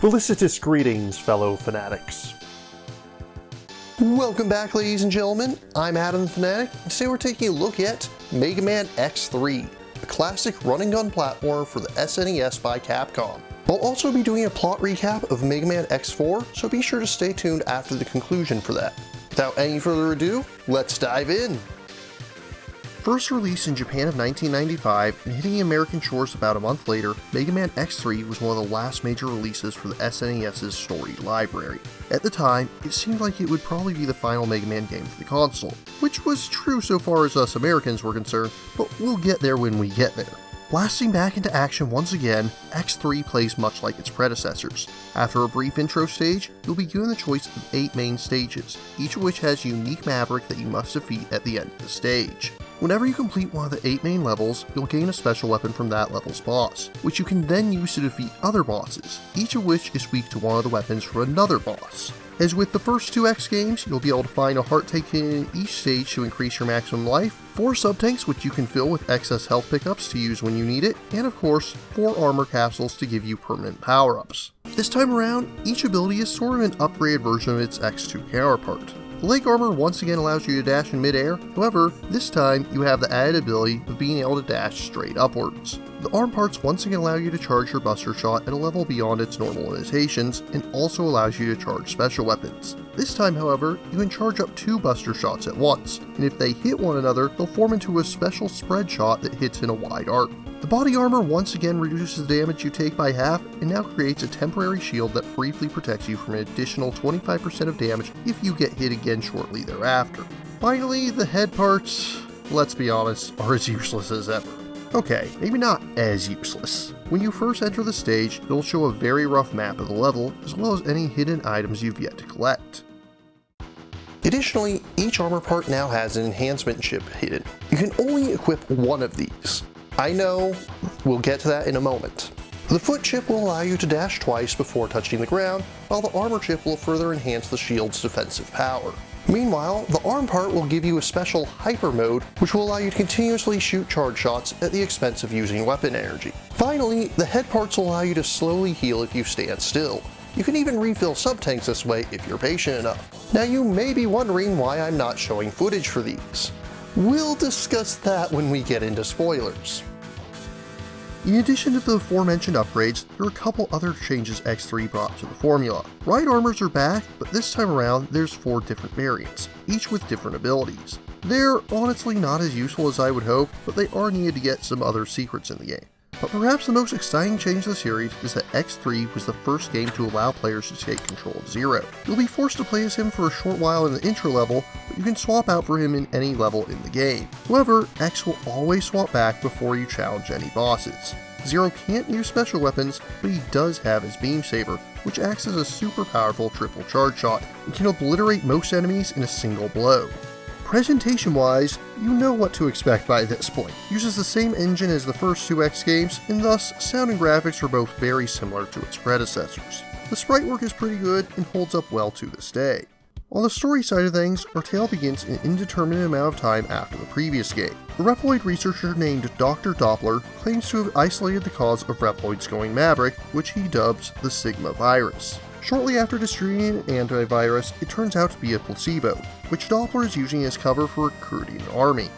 Felicitous greetings, fellow fanatics. Welcome back, ladies and gentlemen. I'm Adam the Fanatic, and today we're taking a look at Mega Man X3, a classic run-and-gun platform for the SNES by Capcom. I'll also be doing a plot recap of Mega Man X4, so be sure to stay tuned after the conclusion for that. Without any further ado, let's dive in! First released in Japan of 1995 and hitting the American shores about a month later, Mega Man X3 was one of the last major releases for the SNES's storied library. At the time, it seemed like it would probably be the final Mega Man game for the console, which was true so far as us Americans were concerned, but we'll get there when we get there. Blasting back into action once again, X3 plays much like its predecessors. After a brief intro stage, you'll be given the choice of 8 main stages, each of which has a unique maverick that you must defeat at the end of the stage. Whenever you complete one of the 8 main levels, you'll gain a special weapon from that level's boss, which you can then use to defeat other bosses, each of which is weak to one of the weapons from another boss. As with the first 2 X games, you'll be able to find a heart tank in each stage to increase your maximum life, 4 sub-tanks which you can fill with excess health pickups to use when you need it, and of course, 4 armor capsules to give you permanent power-ups. This time around, each ability is sort of an upgraded version of its X2 counterpart. The leg armor once again allows you to dash in midair, however, this time you have the added ability of being able to dash straight upwards. The arm parts once again allow you to charge your Buster Shot at a level beyond its normal limitations, and also allows you to charge special weapons. This time, however, you can charge up 2 Buster Shots at once, and if they hit one another, they'll form into a special spread shot that hits in a wide arc. The body armor once again reduces the damage you take by half, and now creates a temporary shield that briefly protects you from an additional 25% of damage if you get hit again shortly thereafter. Finally, the head parts, let's be honest, are as useless as ever. Okay, maybe not as useless. When you first enter the stage, it'll show a very rough map of the level, as well as any hidden items you've yet to collect. Additionally, each armor part now has an enhancement chip hidden. You can only equip one of these. I know, we'll get to that in a moment. The foot chip will allow you to dash twice before touching the ground, while the armor chip will further enhance the shield's defensive power. Meanwhile, the arm part will give you a special hyper mode, which will allow you to continuously shoot charge shots at the expense of using weapon energy. Finally, the head parts will allow you to slowly heal if you stand still. You can even refill sub-tanks this way if you're patient enough. Now you may be wondering why I'm not showing footage for these. We'll discuss that when we get into spoilers. In addition to the aforementioned upgrades, there are a couple other changes X3 brought to the formula. Ride armors are back, but this time around there's 4 different variants, each with different abilities. They're honestly not as useful as I would hope, but they are needed to get some other secrets in the game. But perhaps the most exciting change of the series is that X3 was the first game to allow players to take control of Zero. You'll be forced to play as him for a short while in the intro level, but you can swap out for him in any level in the game. However, X will always swap back before you challenge any bosses. Zero can't use special weapons, but he does have his Beam Saber, which acts as a super powerful triple charge shot and can obliterate most enemies in a single blow. Presentation-wise, you know what to expect by this point. Uses the same engine as the first 2 X games, and thus sound and graphics are both very similar to its predecessors. The sprite work is pretty good and holds up well to this day. On the story side of things, our tale begins an indeterminate amount of time after the previous game. A Reploid researcher named Dr. Doppler claims to have isolated the cause of Reploids going maverick, which he dubs the Sigma virus. Shortly after distributing an antivirus, it turns out to be a placebo, which Doppler is using as cover for recruiting an army.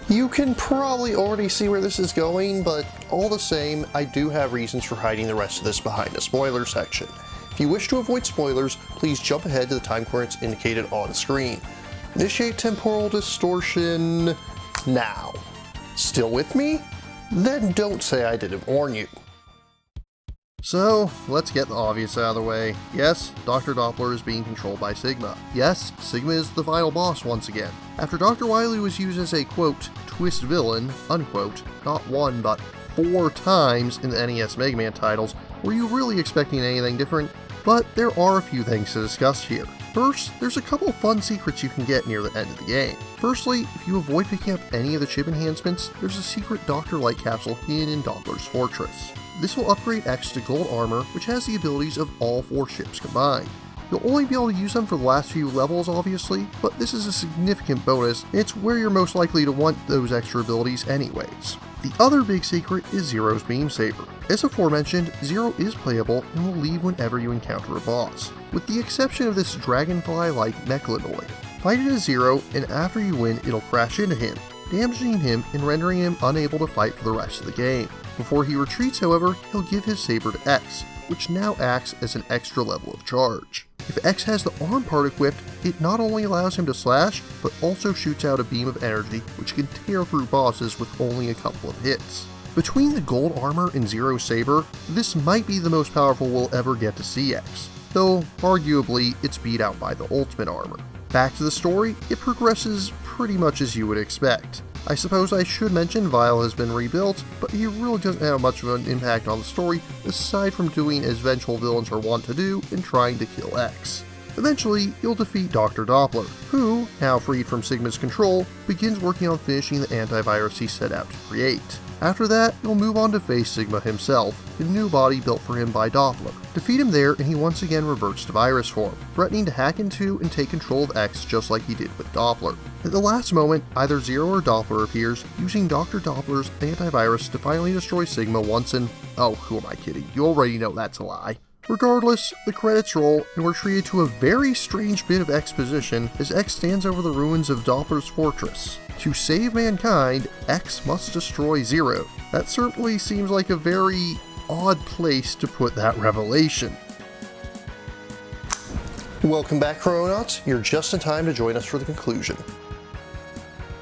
You can probably already see where this is going, but all the same, I do have reasons for hiding the rest of this behind a spoiler section. If you wish to avoid spoilers, please jump ahead to the time coordinates indicated on screen. Initiate temporal distortion now. Still with me? Then don't say I didn't warn you. So, let's get the obvious out of the way. Yes, Dr. Doppler is being controlled by Sigma. Yes, Sigma is the final boss once again. After Dr. Wily was used as a, quote, twist villain, unquote, not 1 but 4 times in the NES Mega Man titles, were you really expecting anything different? But there are a few things to discuss here. First, there's a couple fun secrets you can get near the end of the game. Firstly, if you avoid picking up any of the chip enhancements, there's a secret Dr. Light capsule hidden in Doppler's fortress. This will upgrade X to gold armor, which has the abilities of all 4 ships combined. You'll only be able to use them for the last few levels obviously, but this is a significant bonus, and it's where you're most likely to want those extra abilities anyways. The other big secret is Zero's beam saber. As aforementioned, Zero is playable and will leave whenever you encounter a boss, with the exception of this dragonfly-like Mechlanoid. Fight it as Zero, and after you win, it'll crash into him, damaging him and rendering him unable to fight for the rest of the game. Before he retreats, however, he'll give his saber to X, which now acts as an extra level of charge. If X has the arm part equipped, it not only allows him to slash, but also shoots out a beam of energy which can tear through bosses with only a couple of hits. Between the gold armor and Zero's saber, this might be the most powerful we'll ever get to see X, though arguably it's beat out by the ultimate armor. Back to the story, it progresses pretty much as you would expect. I suppose I should mention Vile has been rebuilt, but he really doesn't have much of an impact on the story aside from doing as vengeful villains are wont to do and trying to kill X. Eventually, you'll defeat Dr. Doppler, who, now freed from Sigma's control, begins working on finishing the antivirus he set out to create. After that, you'll move on to face Sigma himself, a new body built for him by Doppler. Defeat him there and he once again reverts to virus form, threatening to hack into and take control of X just like he did with Doppler. At the last moment, either Zero or Doppler appears, using Dr. Doppler's antivirus to finally destroy Sigma once and— oh, who am I kidding, you already know that's a lie. Regardless, the credits roll, and we're treated to a very strange bit of exposition as X stands over the ruins of Doppler's fortress. To save mankind, X must destroy Zero. That certainly seems like a very odd place to put that revelation. Welcome back, Chrononauts. You're just in time to join us for the conclusion.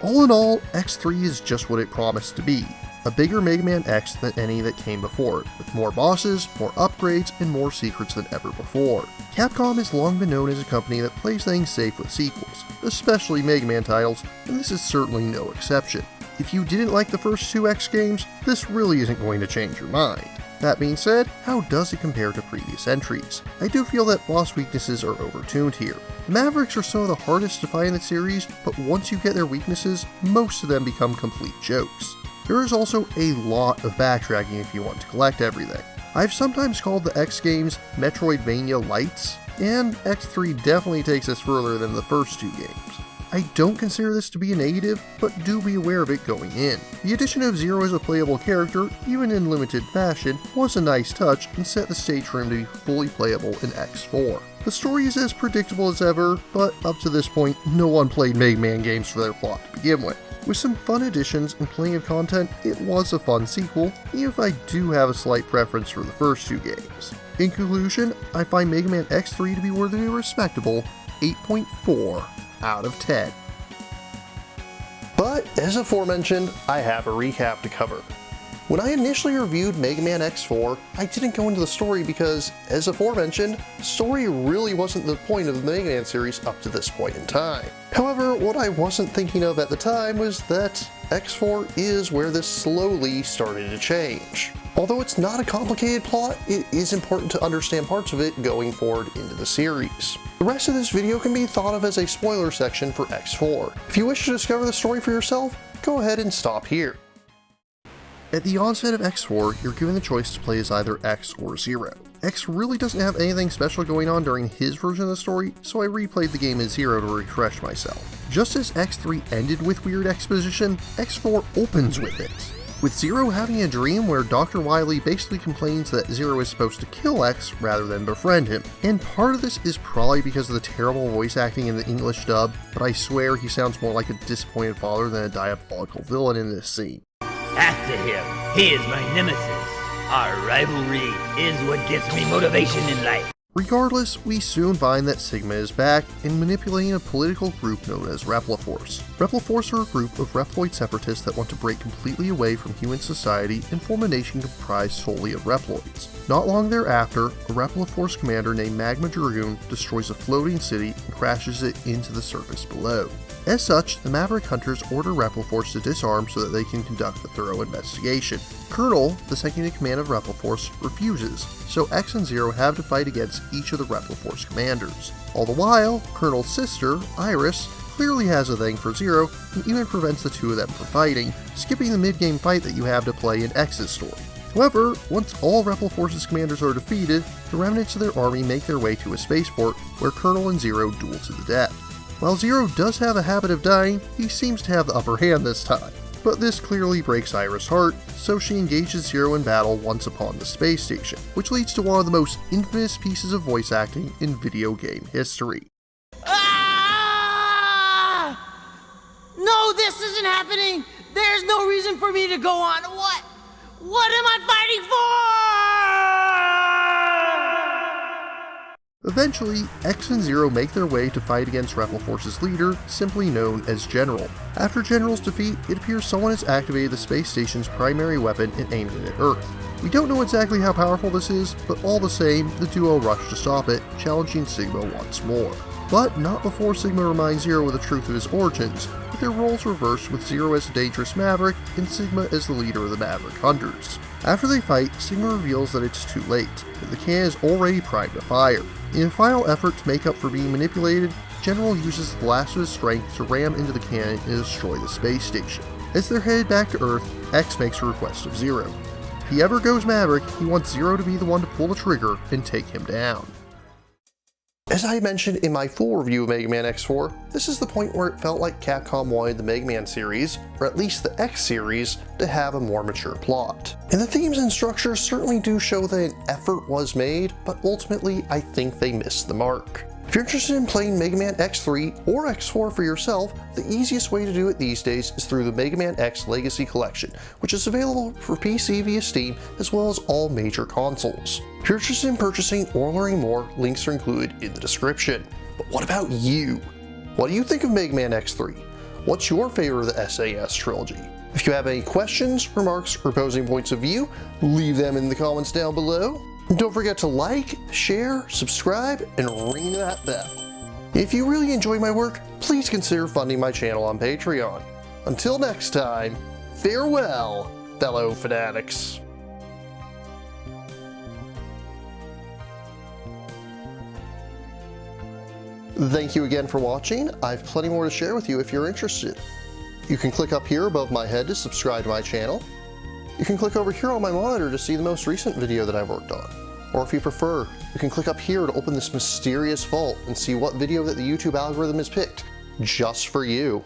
All in all, X3 is just what it promised to be. A bigger Mega Man X than any that came before it, with more bosses, more upgrades, and more secrets than ever before. Capcom has long been known as a company that plays things safe with sequels, especially Mega Man titles, and this is certainly no exception. If you didn't like the first two X games, this really isn't going to change your mind. That being said, how does it compare to previous entries? I do feel that boss weaknesses are overtuned here. The Mavericks are some of the hardest to fight in the series, but once you get their weaknesses, most of them become complete jokes. There is also a lot of backtracking if you want to collect everything. I've sometimes called the X games Metroidvania Lights, and X3 definitely takes us further than the first two games. I don't consider this to be a negative, but do be aware of it going in. The addition of Zero as a playable character, even in limited fashion, was a nice touch and set the stage for him to be fully playable in X4. The story is as predictable as ever, but up to this point, no one played Mega Man games for their plot to begin with. With some fun additions and plenty of content, it was a fun sequel, even if I do have a slight preference for the first two games. In conclusion, I find Mega Man X3 to be worth a respectable 8.4 out of 10. But, as aforementioned, I have a recap to cover. When I initially reviewed Mega Man X4, I didn't go into the story because, as aforementioned, story really wasn't the point of the Mega Man series up to this point in time. However, what I wasn't thinking of at the time was that X4 is where this slowly started to change. Although it's not a complicated plot, it is important to understand parts of it going forward into the series. The rest of this video can be thought of as a spoiler section for X4. If you wish to discover the story for yourself, go ahead and stop here. At the onset of X4, you're given the choice to play as either X or Zero. X really doesn't have anything special going on during his version of the story, so I replayed the game as Zero to refresh myself. Just as X3 ended with weird exposition, X4 opens with it. With Zero having a dream where Dr. Wily basically complains that Zero is supposed to kill X rather than befriend him. And part of this is probably because of the terrible voice acting in the English dub, but I swear he sounds more like a disappointed father than a diabolical villain in this scene. After him, he is my nemesis. Our rivalry is what gives me motivation in life. Regardless, we soon find that Sigma is back and manipulating a political group known as Repliforce. Repliforce are a group of Reploid separatists that want to break completely away from human society and form a nation comprised solely of Reploids. Not long thereafter, a Repliforce commander named Magma Dragoon destroys a floating city and crashes it into the surface below. As such, the Maverick Hunters order Repliforce to disarm so that they can conduct a thorough investigation. Colonel, the second in command of Repliforce, refuses, so X and Zero have to fight against each of the Repliforce commanders. All the while, Colonel's sister, Iris, clearly has a thing for Zero and even prevents the two of them from fighting, skipping the mid-game fight that you have to play in X's story. However, once all Repliforce's commanders are defeated, the remnants of their army make their way to a spaceport where Colonel and Zero duel to the death. While Zero does have a habit of dying, he seems to have the upper hand this time. but this clearly breaks Ira's heart, so she engages Zero in battle once upon the space station, which leads to one of the most infamous pieces of voice acting in video game history. Ah! No, this isn't happening! There's no reason for me to go on. What am I fighting for? Eventually, X and Zero make their way to fight against Rebel Force's leader, simply known as General. After General's defeat, it appears someone has activated the space station's primary weapon and aimed it at Earth. We don't know exactly how powerful this is, but all the same, the duo rush to stop it, challenging Sigma once more. But not before Sigma reminds Zero of the truth of his origins, with their roles reversed with Zero as the dangerous Maverick and Sigma as the leader of the Maverick Hunters. After they fight, Sigma reveals that it's too late, that the cannon is already primed to fire. In a final effort to make up for being manipulated, General uses the last of his strength to ram into the cannon and destroy the space station. As they're headed back to Earth, X makes a request of Zero. If he ever goes Maverick, he wants Zero to be the one to pull the trigger and take him down. As I mentioned in my full review of Mega Man X4, this is the point where it felt like Capcom wanted the Mega Man series, or at least the X series, to have a more mature plot. And the themes and structure certainly do show that an effort was made, but ultimately I think they missed the mark. If you're interested in playing Mega Man X3 or X4 for yourself, the easiest way to do it these days is through the Mega Man X Legacy Collection, which is available for PC via Steam as well as all major consoles. If you're interested in purchasing or learning more, links are included in the description. But what about you? What do you think of Mega Man X3? What's your favorite of the SNES trilogy? If you have any questions, remarks, or opposing points of view, leave them in the comments down below. And don't forget to like, share, subscribe, and ring that bell. If you really enjoy my work, please consider funding my channel on Patreon. Until next time, farewell, fellow fanatics. Thank you again for watching. I have plenty more to share with you if you're interested. You can click up here above my head to subscribe to my channel. You can click over here on my monitor to see the most recent video that I've worked on. Or if you prefer, you can click up here to open this mysterious vault and see what video that the YouTube algorithm has picked just for you.